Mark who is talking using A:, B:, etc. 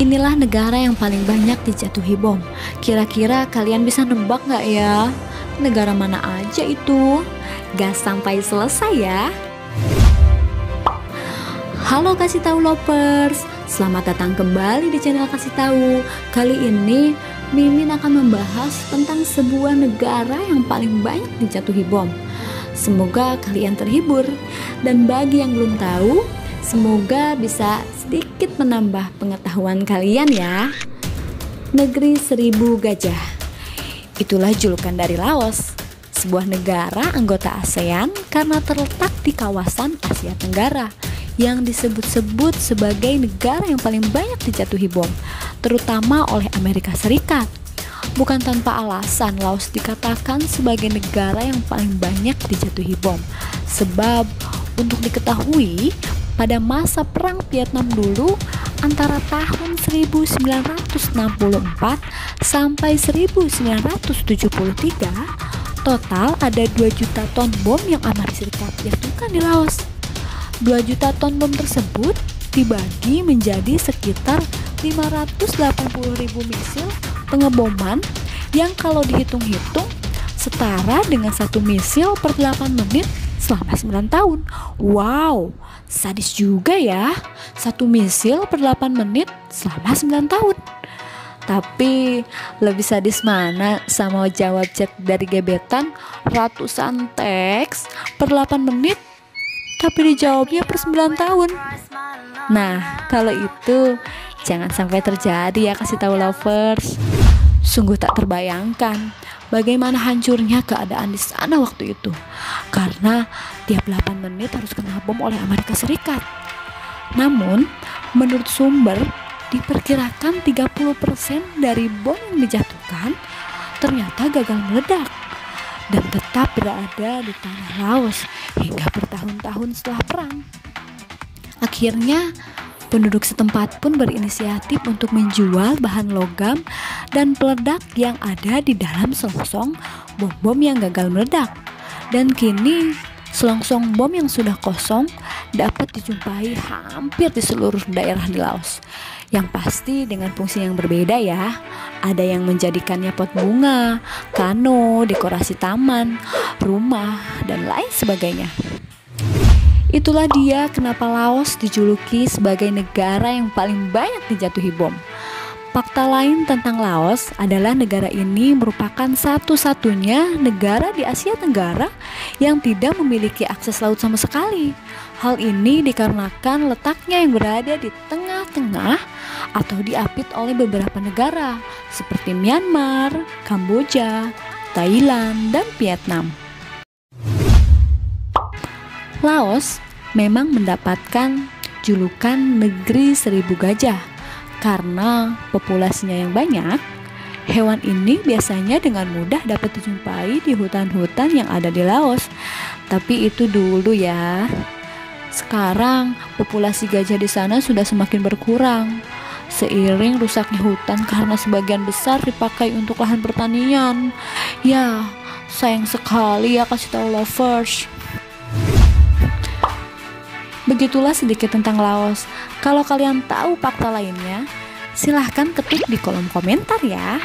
A: Inilah negara yang paling banyak dijatuhi bom. Kira-kira kalian bisa nebak nggak ya? Negara mana aja itu? Gak sampai selesai ya. Halo Kasih Tahu Lovers, selamat datang kembali di channel Kasih Tahu. Kali ini Mimin akan membahas tentang sebuah negara yang paling banyak dijatuhi bom. Semoga kalian terhibur, dan bagi yang belum tahu, semoga bisa sedikit menambah pengetahuan kalian ya. Negeri Seribu Gajah, itulah julukan dari Laos, sebuah negara anggota ASEAN karena terletak di kawasan Asia Tenggara yang disebut-sebut sebagai negara yang paling banyak dijatuhi bom, terutama oleh Amerika Serikat. Bukan tanpa alasan Laos dikatakan sebagai negara yang paling banyak dijatuhi bom, sebab untuk diketahui, pada masa Perang Vietnam dulu antara tahun 1964 sampai 1973, total ada 2 juta ton bom yang Amerika Serikat jatuhkan di Laos. 2 juta ton bom tersebut dibagi menjadi sekitar 580.000 misil pengeboman yang kalau dihitung-hitung setara dengan 1 misil per 8 menit selama 9 tahun. Wow, sadis juga ya, 1 misil per 8 menit selama 9 tahun. Tapi lebih sadis mana sama jawab chat dari gebetan ratusan teks per 8 menit tapi dijawabnya per 9 tahun. Nah, kalau itu jangan sampai terjadi ya Kasih Tahu Lovers. Sungguh tak terbayangkan bagaimana hancurnya keadaan di sana waktu itu, karena tiap 8 menit harus kena bom oleh Amerika Serikat. Namun, menurut sumber, diperkirakan 30% dari bom yang dijatuhkan ternyata gagal meledak dan tetap berada di tanah Laos hingga bertahun-tahun setelah perang. Akhirnya, penduduk setempat pun berinisiatif untuk menjual bahan logam dan peledak yang ada di dalam selongsong bom-bom yang gagal meledak. Dan kini, selongsong bom yang sudah kosong dapat dijumpai hampir di seluruh daerah di Laos. Yang pasti dengan fungsi yang berbeda ya. Ada yang menjadikannya pot bunga, kano, dekorasi taman, rumah, dan lain sebagainya. Itulah dia kenapa Laos dijuluki sebagai negara yang paling banyak dijatuhi bom. Fakta lain tentang Laos adalah negara ini merupakan satu-satunya negara di Asia Tenggara yang tidak memiliki akses laut sama sekali. Hal ini dikarenakan letaknya yang berada di tengah-tengah atau diapit oleh beberapa negara seperti Myanmar, Kamboja, Thailand, dan Vietnam. Laos memang mendapatkan julukan Negeri Seribu Gajah karena populasinya yang banyak. Hewan ini biasanya dengan mudah dapat dijumpai di hutan-hutan yang ada di Laos. Tapi itu dulu ya. Sekarang populasi gajah di sana sudah semakin berkurang seiring rusaknya hutan karena sebagian besar dipakai untuk lahan pertanian. Ya, sayang sekali ya Kasih Tahu Lovers. Begitulah sedikit tentang Laos. Kalau kalian tahu fakta lainnya, silahkan ketik di kolom komentar ya.